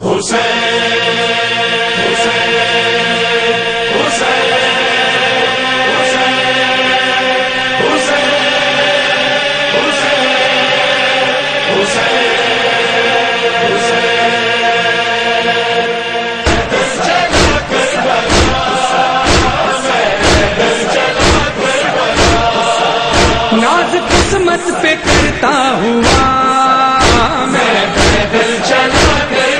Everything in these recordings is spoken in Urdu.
ناز قسمت پہ کرتا ہوا میں پیدل چلا کربلا،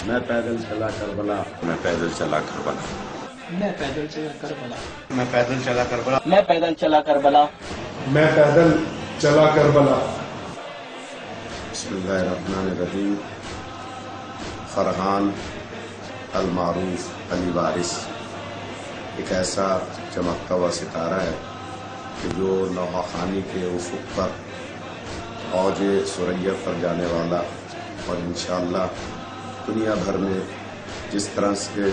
میں پیدل چلا کربلا، میں پیدل چلا کربلا، میں پیدل چلا کربلا، میں پیدل چلا کربلا، میں پیدل چلا کربلا، میں پیدل چلا کربلا۔ بسم اللہ الرحمن الرحیم۔ فرحان المعروف علی وارث ایک ایسا چمکتا ہوا ستارہ ہے کہ جو نوحہ خانی کے افق پر اوج سریت پر جانے والا، اور انشاءاللہ دنیا بھر میں جس طرح سے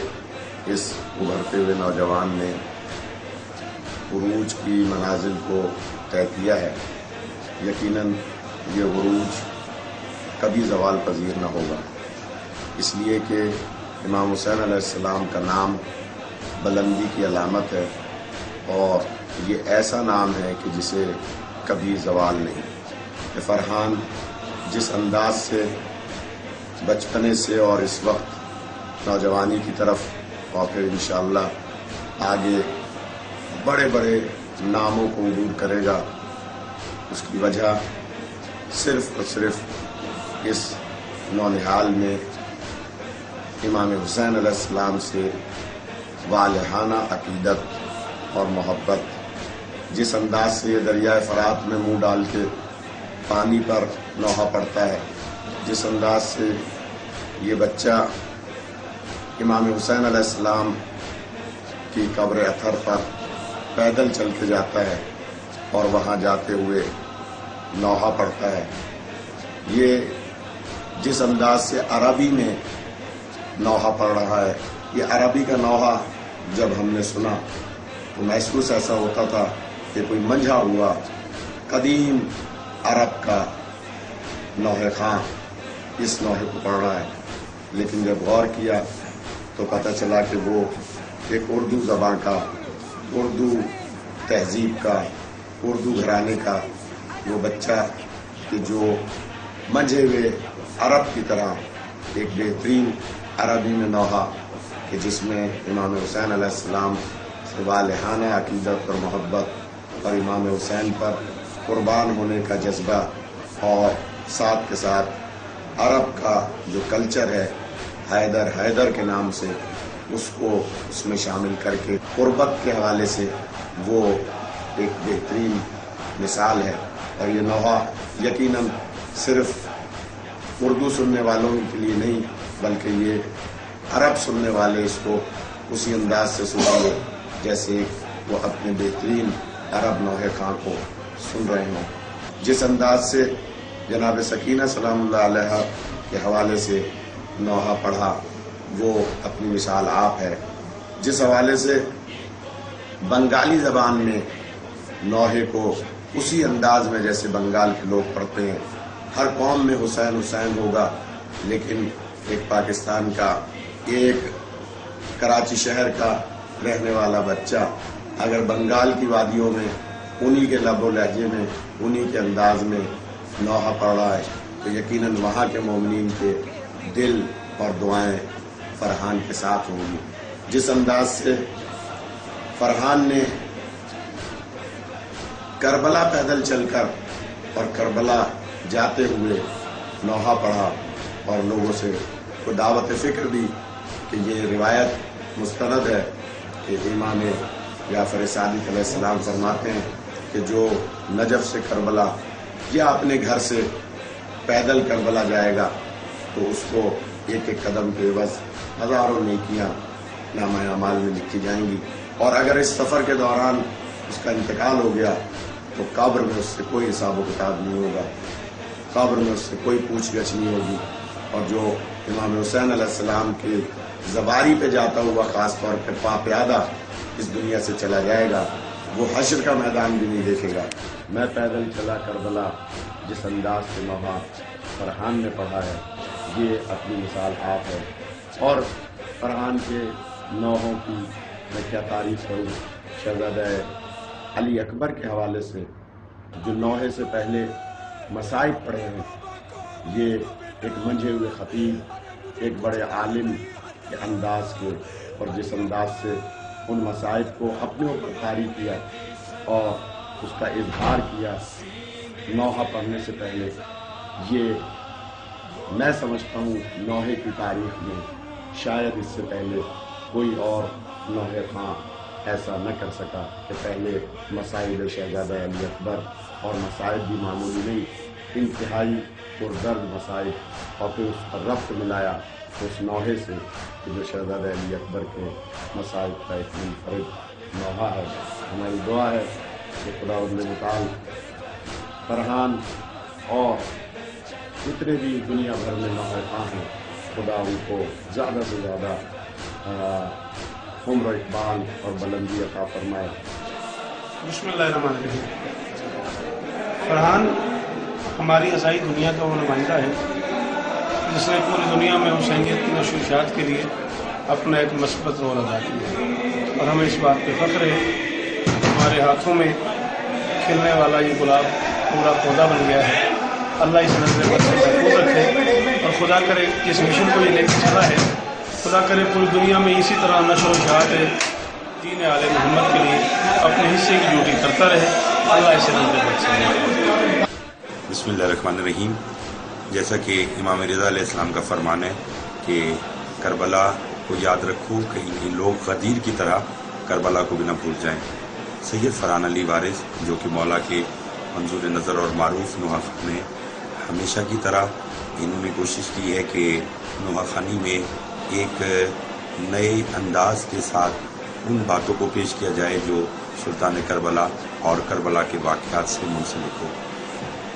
اس ابھرتے ہوئے نوجوان نے عروج کی منازل کو طے کیا ہے، یقیناً یہ عروج کبھی زوال پذیر نہ ہوگا، اس لیے کہ امام حسین علیہ السلام کا نام بلندی کی علامت ہے، اور یہ ایسا نام ہے کہ جسے کبھی زوال نہیں۔ کہ فرحان جس انداز سے بچپنے سے اور اس وقت نوجوانی کی طرف اور پھر انشاءاللہ آگے بڑے بڑے ناموں کو عبور کرے گا، اس کی وجہ صرف اور صرف اس نونہال میں امام حسین علیہ السلام سے والہانہ عقیدت اور محبت، جس انداز سے یہ دریائے فرات میں منہ ڈال کے پانی پر نوحہ پڑتا ہے، جس انداز سے یہ بچہ امام حسین علیہ السلام کی قبر اطہر پر پیدل چل کے جاتا ہے اور وہاں جاتے ہوئے نوحہ پڑھتا ہے، یہ جس انداز سے عربی میں نوحہ پڑھ رہا ہے، یہ عربی کا نوحہ جب ہم نے سنا تو محسوس ایسا ہوتا تھا کہ کوئی منجھا ہوا قدیم عرب کا نوحہ خواں اس نوحے کو پڑھ رہا ہے، لیکن جب غور کیا تو پتہ چلا کہ وہ ایک اردو زبان کا، اردو تہذیب کا، اردو گھرانے کا وہ بچہ کہ جو منجھے ہوئے عرب کی طرح ایک بہترین عربی میں نوحہ کہ جس میں امام حسین علیہ السلام سے والہانہ عقیدت اور محبت اور امام حسین پر قربان ہونے کا جذبہ، اور ساتھ کے ساتھ عرب کا جو کلچر ہے حیدر حیدر کے نام سے اس کو اس میں شامل کر کے قربت کے حوالے سے وہ ایک بہترین مثال ہے۔ اور یہ نوحہ یقیناً صرف اردو سننے والوں کے لیے نہیں بلکہ یہ عرب سننے والے اس کو اسی انداز سے سنیں گے جیسے وہ اپنے بہترین عرب نوحہ خواں کو سن رہے ہوں۔ جس انداز سے جناب سکینہ سلام اللہ علیہ کے حوالے سے نوحہ پڑھا وہ اپنی مثال آپ ہے، جس حوالے سے بنگالی زبان میں نوحے کو اسی انداز میں جیسے بنگال کے لوگ پڑھتے ہیں، ہر قوم میں حسین حسین ہوگا، لیکن ایک پاکستان کا، ایک کراچی شہر کا رہنے والا بچہ اگر بنگال کی وادیوں میں انہی کے لب و لہجے میں انہی کے انداز میں نوحہ پڑھ رہا ہے تو یقیناً وہاں کے مومنین کے دل اور دعائیں فرحان کے ساتھ ہوں گی۔ جس انداز سے فرحان نے کربلا پیدل چل کر اور کربلا جاتے ہوئے نوحہ پڑھا اور لوگوں سے کو دعوت فکر دی کہ یہ روایت مستند ہے کہ امام جعفر صادق علیہ السلام فرماتے ہیں کہ جو نجف سے کربلا یا اپنے گھر سے پیدل کربلا جائے گا تو اس کو ایک ایک قدم کے عوض ہزاروں نیکیاں نامہ اعمال میں لکھی جائیں گی، اور اگر اس سفر کے دوران اس کا انتقال ہو گیا تو قبر میں اس سے کوئی حساب و کتاب نہیں ہوگا، قبر میں اس سے کوئی پوچھ گچھ نہیں ہوگی، اور جو امام حسین علیہ السلام کے زباری پہ جاتا ہوا خاص طور پہ پا پیادہ اس دنیا سے چلا جائے گا وہ حشر کا میدان بھی نہیں دیکھے گا۔ میں پیدل چلا کربلا جس انداز سے نوحہ فرحان نے پڑھا ہے یہ اپنی مثال آپ ہے. اور فرحان کے نوحوں کی میں کیا تعریف کروں. شہزادہ علی اکبر کے حوالے سے جو نوحے سے پہلے مصائب پڑھے ہیں یہ ایک منجھے ہوئے خطیب ایک بڑے عالم کے انداز کے اور جس انداز سے ان مصائب کو اپنے اوپر طاری کیا اور اس کا اظہار کیا نوحہ پڑھنے سے پہلے، یہ میں سمجھتا ہوں نوحے کی تاریخ میں شاید اس سے پہلے کوئی اور نوحہ خاں ایسا نہ کر سکا کہ پہلے مصائب شہزادہ علی اکبر اور مصائب بھی معمولی نہیں، انتہائی پردرد مصائب، اور پھر اس پر ربط ملایا اس نوحے سے کہ جو شہزادہ علی اکبر کے مصائب کا ایک منفرد نوحہ ہے. ہماری دعا ہے کہ خداوند متعال فرحان اور جتنے بھی دنیا بھر میں نوحہ خاں ہیں خدا ان کو زیادہ سے زیادہ عمر و اقبال اور بلندی عطا فرمائے. بسم اللہ الرحمن الرحیم. فرحان ہماری عیسائی دنیا کا وہ نمائندہ ہے جس نے پوری دنیا میں حسینیت کی نشر و اشاعت کے لیے اپنا ایک مثبت رول ادا کیا، اور ہمیں اس بات پہ فخر ہے ہمارے ہاتھوں میں کھلنے والا یہ گلاب پورا پودا بن گیا ہے. اللہ اس نظر بد سے محفوظ رکھے اور خدا کرے جس مشن کو یہ لے کے چلا ہے خدا کرے پوری دنیا میں اسی طرح نشر و اشاعت دین آل محمد کے لیے اپنے حصے کی ڈیوٹی کرتا رہے. اللہ اسے نظر بد سے محفوظ. بسم اللہ الرحمن الرحیم. جیسا کہ امام رضا علیہ السلام کا فرمان ہے کہ کربلا کو یاد رکھو کہیں لوگ غدیر کی طرح کربلا کو بھی نہ بھول جائیں. سید فرحان علی وارث جو کہ مولا کے منظور نظر اور معروف نوحہ خان ہیں، ہمیشہ کی طرح انہوں نے کوشش کی ہے کہ نوحہ خانی میں ایک نئے انداز کے ساتھ ان باتوں کو پیش کیا جائے جو سلطان کربلا اور کربلا کے واقعات سے منسلک ہو.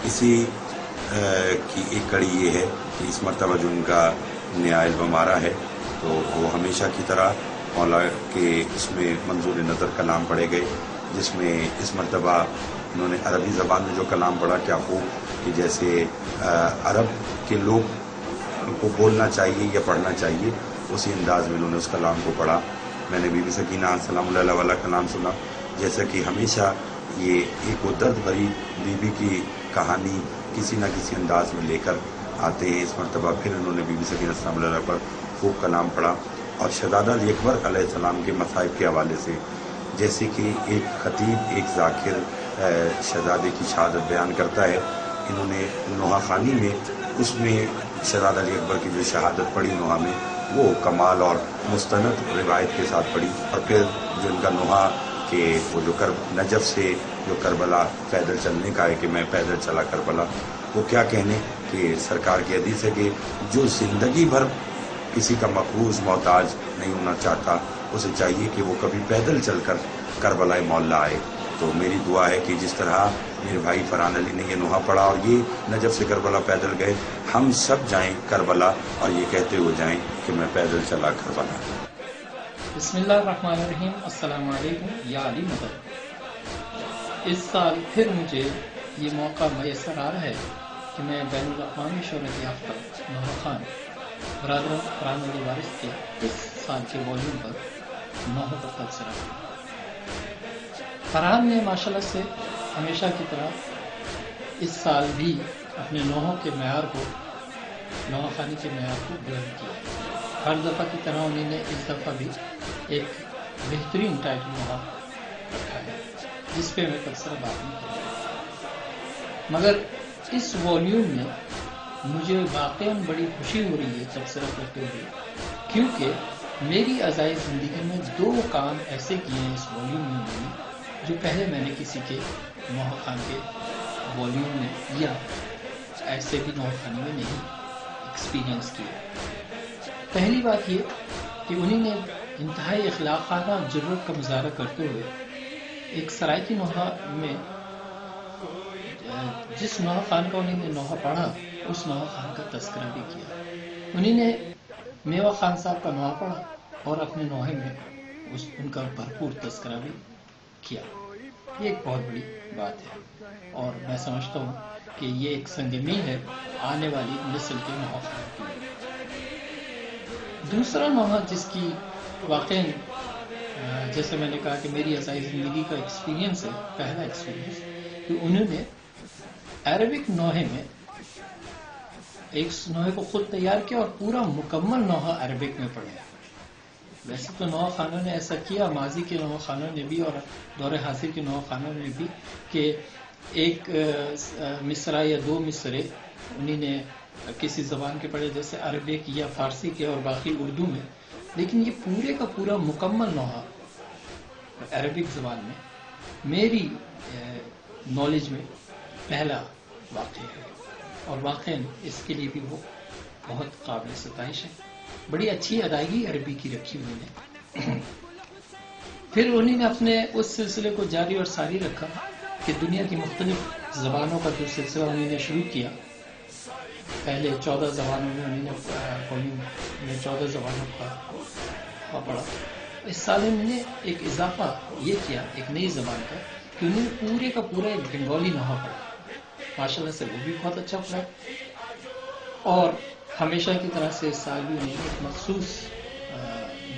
اسی کی ایک کڑی یہ ہے کہ اس مرتبہ جو ان کا نیا البم آ رہا ہے تو وہ ہمیشہ کی طرح مولا کے اس میں منظور نظر کلام پڑھے گئے، جس میں اس مرتبہ انہوں نے عربی زبان میں جو کلام پڑھا کیا خوب کہ جیسے عرب کے لوگ کو بولنا چاہیے یا پڑھنا چاہیے اسی انداز میں انہوں نے اس کلام کو پڑھا. میں نے بی بی سکینہ سلام اللہ علیہ والا کلام سنا. جیسا کہ ہمیشہ یہ ایک وہ درد بھری بی بی کی کہانی کسی نہ کسی انداز میں لے کر آتے ہیں. اس مرتبہ پھر انہوں نے بی بی سکینہ سلام اللہ علیہ پر خوب کلام پڑھا اور شہزادہ علی اکبر علیہ السلام کے مصائب کے حوالے سے جیسے کہ ایک خطیب ایک ذاکر شہزادے کی شہادت بیان کرتا ہے، انہوں نے نوحہ خانی میں اس میں شہزادہ علی اکبر کی جو شہادت پڑھی نوحہ میں وہ کمال اور مستند روایت کے ساتھ پڑھی. اور پھر جو ان کا نوحہ کہ وہ جو نجف سے جو کربلا پیدل چلنے کا ہے کہ میں پیدل چلا کربلا، وہ کیا کہنے کہ سرکار کی حدیث ہے کہ جو زندگی بھر کسی کا مقروض محتاج نہیں ہونا چاہتا اسے چاہیے کہ وہ کبھی پیدل چل کر کربلا مولا آئے. تو میری دعا ہے کہ جس طرح میرے بھائی فرحان علی نے یہ نوحہ پڑھا اور یہ نجف سے کربلا پیدل گئے، ہم سب جائیں کربلا اور یہ کہتے ہوئے جائیں کہ میں پیدل چلا کربلا. بسم اللہ الرحمن الرحیم. السلام علیکم یا علی مدد. اس سال پھر مجھے یہ موقع میسر آ رہا ہے کہ میں بین الاقوامی شہرت یافتہ نوحہ خان برادر فرحان علی وارث کے اس سال کے والیوم پر نوحہ پر تبصرہ کروں. فرحان نے ماشاءاللہ سے ہمیشہ کی طرح اس سال بھی اپنے نوحوں کے معیار کو نوحہ خانی کے معیار کو بلند کیا. ہر دفعہ کی طرح انہوں نے اس دفعہ بھی ایک بہترین ٹائٹل نوحہ رکھا ہے جس پہ میں تبصرہ بات نہیں کروں، مگر اس والیوم میں مجھے واقعاً بڑی خوشی ہو رہی ہے تبصرہ کرتے ہوئے، کیونکہ میری عزائے زندگی میں 2 کام ایسے کیے ہیں اس والیوم میں جو پہلے میں نے کسی کے نوحہ خان کے والیوم میں یا ایسے بھی نوحہ خانی میں نہیں ایکسپیرینس کیا. پہلی بات یہ کہ انہوں نے انتہائی اخلاقانہ جرات کا مظاہرہ کرتے ہوئے ایک سرائکی نوحہ میں جس نوحہ خان کا انہوں نے نوحہ پڑھا اس نوحہ خان کا تذکرہ بھی کیا. انہوں نے میوہ خان صاحب کا نوحہ پڑھا اور اپنے نوحے میں ان کا بھرپور تذکرہ بھی کیا. یہ ایک بہت بڑی بات ہے، اور میں سمجھتا ہوں کہ یہ ایک سنگمی ہے آنے والی نسل کے نوخان کے لیے۔ دوسرا نوحہ جس کی واقعی جیسے میں نے کہا کہ میری عزائی زندگی کا ایکسپیرینس ہے، پہلا ایکسپیرینس، کہ انہوں نے عربک نوحے میں ایک نوحے کو خود تیار کیا اور پورا مکمل نوحہ عربک میں پڑھا۔ ویسے تو نوحہ خانوں نے ایسا کیا، ماضی کے نوحہ خانوں نے بھی اور دور حاضر کے نوحہ خانوں نے بھی، کہ ایک مصرع یا دو مصرے انہی نے کسی زبان کے پڑھے، جیسے عربک یا فارسی کے اور باقی اردو میں، لیکن یہ پورے کا پورا مکمل نوحہ عربک زبان میں میری نالج میں پہلا واقع ہے، اور واقعی اس کے لیے بھی وہ بہت قابل ستائش ہے۔ بڑی اچھی ادائیگی عربی کی رکھی انہوں نے۔ پھر انہوں نے اپنے اس سلسلے کو جاری اور ساری رکھا کہ دنیا کی مختلف زبانوں کا جو سلسلہ انہوں نے شروع کیا، پہلے 14 زبانوں میں انہوں نے 14 زبانوں کا پڑھا۔ اس سال انہوں نے ایک اضافہ یہ کیا ایک نئی زبان کا، کہ انہوں نے پورے کا پورا ایک بنگالی نوحہ پڑھا، ماشاءاللہ سے وہ بھی بہت اچھا پڑھا۔ اور ہمیشہ کی طرح سے اس سال بھی انہوں نے ایک مخصوص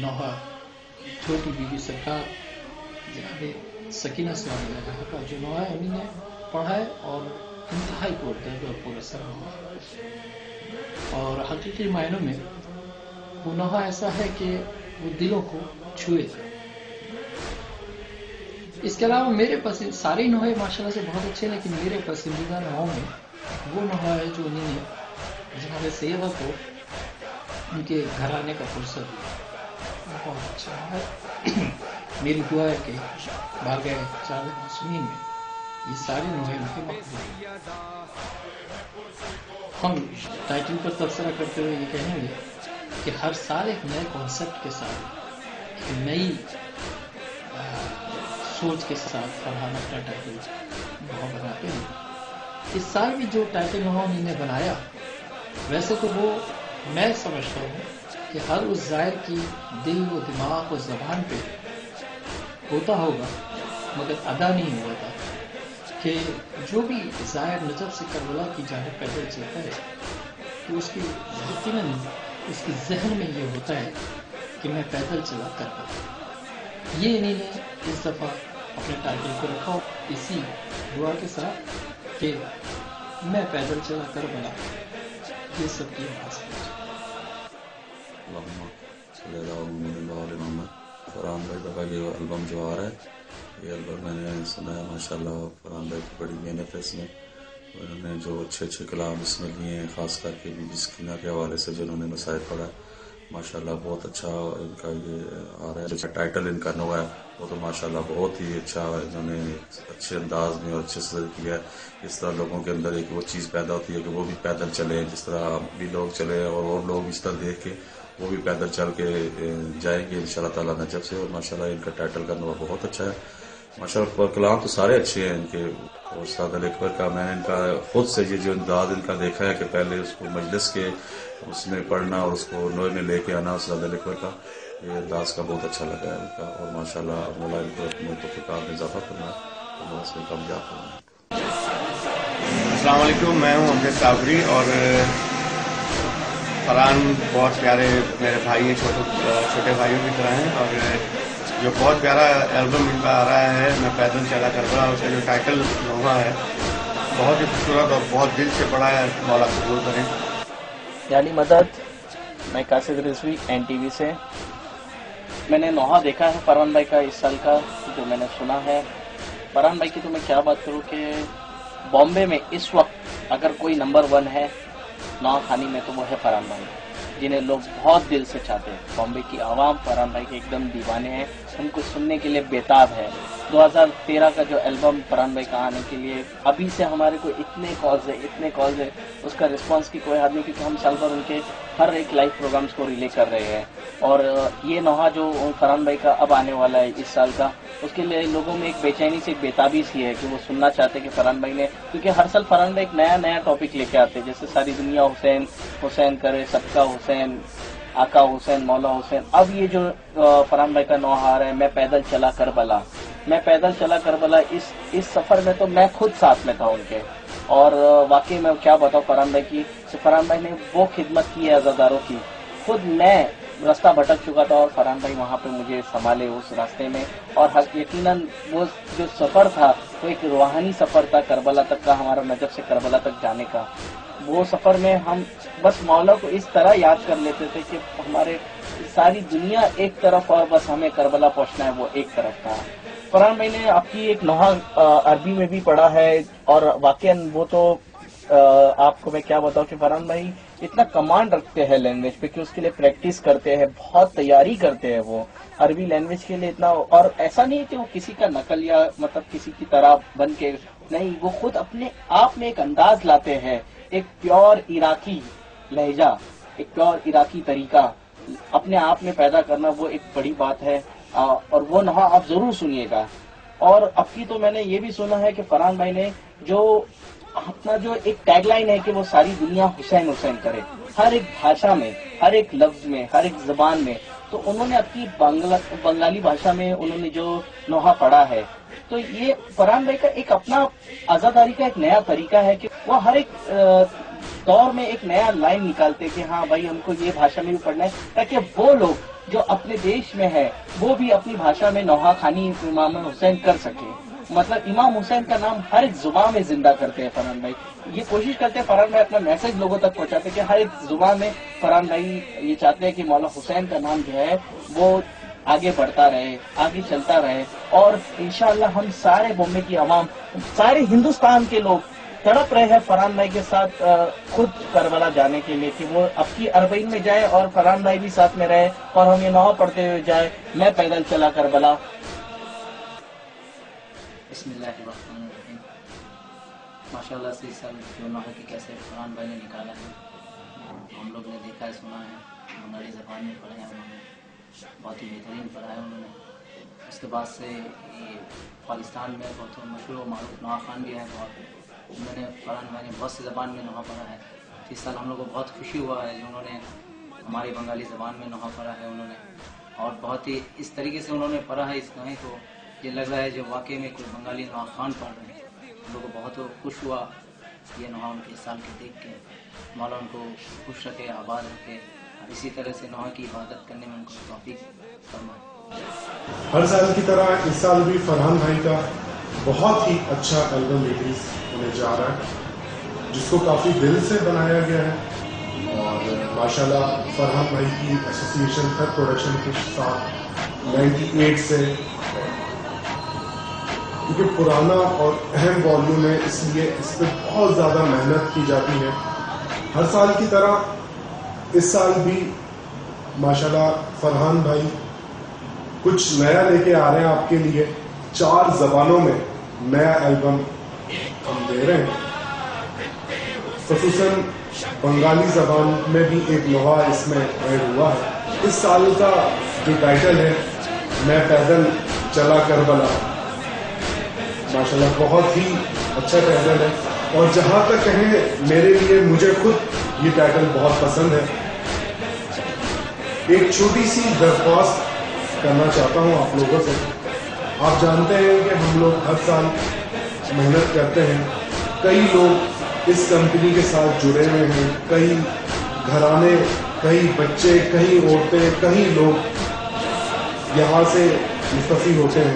نوحہ چھوٹی بی بی سرکار جناب سکینہ سلام علیہ کا جو نوحہ ہے انہوں نے پڑھا ہے، اور انتہائی پردرد اور پرثر نوحہ، اور حقیقی معنوں میں وہ نوحہ ایسا ہے کہ وہ دلوں کو چھوئے تھا۔ اس کے علاوہ میرے پسند سارے نوحے ماشاءاللہ سے بہت اچھے، لیکن میرے پسندیدہ نوحوں میں وہ نوحہ ہے جو انہوں نے جناب سیدہ کو ان کے گھر آنے کا فرصت دیا، بہت اچھا ہے۔ میری دعا ہے کہ بارگاہ چار معصومین میں یہ سارے نوحے ان کے مقبول ہیں۔ ہم ٹائٹل پر تبصرہ کرتے ہوئے یہ کہیں گے کہ ہر سال ایک نئے کانسیپٹ کے ساتھ، ایک نئی سوچ کے ساتھ فرحان اپنا ٹائٹل نوحہ بناتے ہیں۔ اس سال بھی جو ٹائٹل نوحہ انہوں نے بنایا، ویسے تو وہ میں سمجھتا ہوں کہ ہر اس زائر کی دل و دماغ و زبان پہ ہوتا ہوگا، مگر ادا نہیں ہوا تھا، کہ جو بھی زائر نجف سے کربلا کی جانب پیدل چلتا ہے تو اس کی یقیناً اس کے ذہن میں یہ ہوتا ہے کہ میں پیدل چلا کربلا۔ یہ انہوں نے اس دفعہ اپنے ٹائٹل کو رکھا، اسی دعا کے ساتھ کہ میں پیدل چلا کربلا، یہ سب کی حاصل۔ فرحان بھائی کا یہ البم جو آ رہا ہے، یہ البم میں نے سنا ہے، ماشاءاللہ فرحان بھائی کی بڑی محنت ہے اس میں، انہوں نے جو اچھے اچھے کلام اس میں لیے ہیں، خاص کر کے بی بی سکینہ کے حوالے سے جو انہوں نے مسائل پڑھا ہے، ماشاءاللہ بہت اچھا ان کا یہ آ رہا ہے۔ جو ٹائٹل ان کا نو ہے وہ تو ماشاءاللہ بہت ہی اچھا انہوں نے اچھے انداز میں اور اچھے سے کیا ہے۔ اس طرح لوگوں کے اندر ایک وہ چیز پیدا ہوتی ہے کہ وہ بھی پیدل چلے، جس طرح ہم بھی لوگ چلے اور لوگ اس طرح دیکھ کے وہ بھی پیدل چل کے جائیں گے انشاءاللہ تعالیٰ نجف سے۔ اور ماشاءاللہ ان کا ٹائٹل کا نو بہت اچھا ہے ماشاءاللہ، کلام تو سارے اچھے ہیں ان کے۔ اور استاد علی اکبر کا میں نے ان کا خود سے یہ جو انداز ان کا دیکھا ہے کہ پہلے اس کو مجلس کے اس میں پڑھنا اور اس کو نوئے میں لے کے آنا، استاد علی اکبر کا یہ انداز کا بہت اچھا لگا ہے ان کا، اور ماشاءاللہ مولا ان کو اپنے توفیقات میں اضافہ کرنا ہے اور اس میں کامیاب کرنا ہے۔ السلام علیکم، میں ہوں امجد کافری، اور فرحان بہت پیارے میرے بھائی ہیں، چھوٹے بھائیوں کی طرح ہیں، اور جو بہت پیارا البم ان کا آ رہا ہے میں پیدل چلا کربلا، اس کا جو ٹائٹل نوحہ ہے بہت ہی خوبصورت اور بہت دل سے پڑھا ہے، مولا قبول کریں۔ یعنی مدد، میں قاصد رضوی NTV سے۔ میں نے نوحہ دیکھا ہے فرحان بھائی کا اس سال کا، جو میں نے سنا ہے فرحان بھائی کی، تو میں کیا بات کروں کہ بامبے میں اس وقت اگر کوئی نمبر 1 ہے نوحہ خوانی میں تو وہ ہے فرحان بھائی، جنہیں لوگ بہت دل سے چاہتے ہیں۔ بامبے کی عوام فرحان بھائی کے ایک دم دیوانے ہیں، ان کو سننے کے لیے بےتاب ہے۔ 2013 کا جو البم فرحان بھائی کا آنے کے لیے ابھی سے ہمارے کو اتنے کالز ہے، اس کا رسپانس کی کوئی حد نہیں، کیونکہ ہم سال بھر ان کے ہر ایک لائیو پروگرامز کو ریلے کر رہے ہیں۔ اور یہ نوحہ جو فرحان بھائی کا اب آنے والا ہے اس سال کا، اس کے لیے لوگوں میں ایک بے چینی سے ایک بےتابی سی ہے کہ وہ سننا چاہتے کہ فرحان بھائی نے، کیونکہ ہر سال فرحان بھائی ایک نیا ٹاپک لے کے آتے، جیسے ساری دنیا حسین کرے، سب کا حسین، آقا حسین، مولا حسین۔ اب یہ جو فرحان بھائی کا نوحہ آ رہا ہے میں پیدل چلا کربلا، میں پیدل چلا کربلا، اس سفر میں تو میں خود ساتھ میں تھا ان کے، اور واقعی میں کیا بتاؤں فرحان بھائی کی، فرحان بھائی نے وہ خدمت کی ہے عزاداروں کی. خود میں راستہ بھٹک چکا تھا اور فرحان بھائی وہاں پہ مجھے سنبھالے اس راستے میں، اور یقیناً وہ جو سفر تھا وہ ایک روحانی سفر تھا کربلا تک کا، ہمارا نجف سے کربلا تک جانے کا. وہ سفر میں ہم بس مولا کو اس طرح یاد کر لیتے تھے کہ ہمارے ساری دنیا ایک طرف اور بس ہمیں کربلا پہنچنا ہے وہ ایک طرف تھا. فرحان بھائی نے آپ کی ایک نوحہ عربی میں بھی پڑھا ہے، اور واقعاً وہ تو آپ کو میں کیا بتاؤں کہ فرحان بھائی اتنا کمانڈ رکھتے ہیں لینگویج پہ کہ اس کے لیے پریکٹس کرتے ہیں، بہت تیاری کرتے ہیں وہ عربی لینگویج کے لیے اتنا. اور ایسا نہیں کہ وہ کسی کا نقل یا مطلب کسی کی طرح بن کے نہیں، وہ خود اپنے آپ میں ایک انداز لاتے ہیں، ایک پیور عراقی لہجہ، ایک پیور عراقی طریقہ اپنے آپ میں پیدا کرنا، وہ ایک بڑی بات ہے. اور وہ نوحہ آپ ضرور سنیے گا. اور اب کی تو میں نے یہ بھی سنا ہے کہ فرحان بھائی نے جو اپنا جو ایک ٹیگ لائن ہے کہ وہ ساری دنیا حسین حسین کرے، ہر ایک بھاشا میں، ہر ایک لفظ میں، ہر ایک زبان میں. تو انہوں نے اپنی بنگالی بھاشا میں انہوں نے جو نوحہ پڑھا ہے، تو یہ فرحان بھائی کا ایک اپنا عزاداری کا ایک نیا طریقہ ہے کہ وہ ہر ایک دور میں ایک نیا لائن نکالتے کہ ہاں بھائی ہم کو یہ بھاشا میں بھی پڑھنا ہے، تاکہ وہ لوگ جو اپنے دیش میں ہے وہ بھی اپنی بھاشا میں نوحہ خوانی امام حسین کر سکے. مطلب امام حسین کا نام ہر ایک زبان میں زندہ کرتے ہیں فرحان بھائی. یہ کوشش کرتے ہیں فرحان بھائی اپنا میسج لوگوں تک پہنچاتے ہیں کہ ہر ایک زبان میں فرحان بھائی یہ چاہتے ہیں کہ مولا حسین کا نام جو ہے وہ آگے بڑھتا رہے، آگے چلتا رہے. اور انشاءاللہ ہم سارے بمبے کی عوام، سارے ہندوستان کے لوگ تڑپ رہے ہیں فرحان بھائی کے ساتھ خود کربلا جانے کے لیے کہ وہ اب کی اربعین میں جائے اور فرحان بھائی بھی ساتھ میں رہے اور ہم یہ نوحہ پڑھتے ہوئے جائے، میں پیدل چلا کربلا. بسم اللہ الرحمن الرحیم. ماشاء اللہ سے اس سال جو نوحہ کی کیسے فرحان بھائی نے نکالا ہے، ہم لوگ نے دیکھا ہے، سنا ہے، بنگالی زبان میں پڑھا ہے انہوں نے، بہت ہی بہترین پڑھا ہے انہوں نے. اس کے بعد سے یہ پاکستان میں بہت مشہور و معروف نوحہ خان بھی ہیں، بہت انہوں نے فرحان بھائی نے بہت سی زبان میں نوحہ پڑھا ہے. اس سال ہم لوگ کو بہت خوشی ہوا ہے جو انہوں نے ہماری بنگالی زبان میں نوحہ پڑھا ہے انہوں نے، اور بہت ہی اس طریقے سے انہوں نے پڑھا ہے اس نوحے کو، یہ لگ رہا ہے جو واقعی میں کوئی بنگالی نوحہ خان پڑھ رہے ہیں. ہم لوگ کو بہت خوش ہوا یہ نوحہ ان کے سال کے دیکھ کے. مولا ان کو خوش رکھے، آباد رکھے، اور اسی طرح سے نوحہ کی عبادت کرنے میں ان کو توفیق فرمائے. ہر سال کی طرح اس سال بھی فرحان بھائی کا بہت ہی اچھا البم ریلیز ہونے جا رہا ہے، جس کو کافی دل سے بنایا گیا ہے. اور ماشاءاللہ فرحان بھائی کی ایسوسیشن تھر پروڈکشن کے ساتھ 98 سے، کیونکہ پرانا اور اہم والیوم ہے اس لیے اس پہ بہت زیادہ محنت کی جاتی ہے. ہر سال کی طرح اس سال بھی ماشاءاللہ فرحان بھائی کچھ نیا لے کے آ رہے ہیں آپ کے لیے. 4 زبانوں میں نیا البم ہم دے رہے ہیں، خصوصاً بنگالی زبان میں بھی ایک نوحہ اس میں ایڈ ہوا ہے. اس سال کا جو ٹائٹل ہے میں پیدل چلا کربلا، ماشاءاللہ بہت ہی اچھا ٹائٹل ہے. اور جہاں تک کہیں میرے لیے، مجھے خود یہ ٹائٹل بہت پسند ہے. ایک چھوٹی سی درخواست کرنا چاہتا ہوں آپ لوگوں سے. آپ جانتے ہیں کہ ہم لوگ ہر سال محنت کرتے ہیں، کئی لوگ اس کمپنی کے ساتھ جڑے ہوئے ہیں، کئی گھرانے، کئی بچے، کئی عورتیں، کئی لوگ یہاں سے مستفید ہوتے ہیں.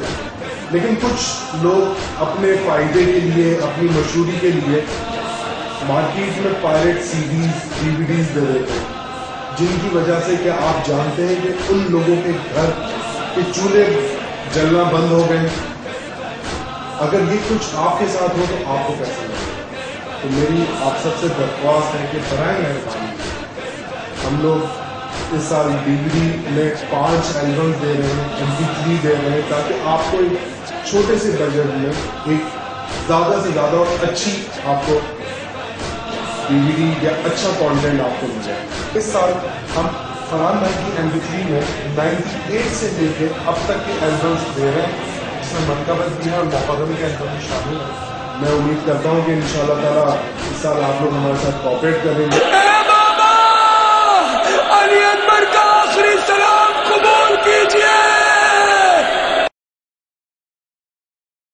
لیکن کچھ لوگ اپنے فائدے کے لیے، اپنی مشہوری کے لیے مارکیٹ میں پائریٹ CDs DVD دے دیتے ہیں، جن کی وجہ سے کہ آپ جانتے ہیں کہ ان لوگوں کے گھر کے چولہے جلنا بند ہو گئے. اگر یہ کچھ آپ کے ساتھ ہو تو آپ کو کیسا لگے؟ تو میری آپ سب سے درخواست ہے کہ برائے مہربانی ہم لوگ اس سال DVD میں 5 البم دے رہے ہیں، MP3 دے رہے ہیں، تاکہ آپ کو ایک چھوٹے سے بجٹ میں ایک زیادہ سے زیادہ اور اچھی آپ کو DVD یا اچھا کانٹینٹ آپ کو مل جائے. اس سال ہم فرحان بھائی کی MP3 میں 98 سے لے کے اب تک کے البمس دے رہے ہیں، جس میں منقبت بھی ہے اور محرم کے البم بھی شامل ہے. میں امید کرتا ہوں کہ انشاءاللہ تعالیٰ اس سال آپ لوگ ہمارے ساتھ کوآپریٹ کریں گے.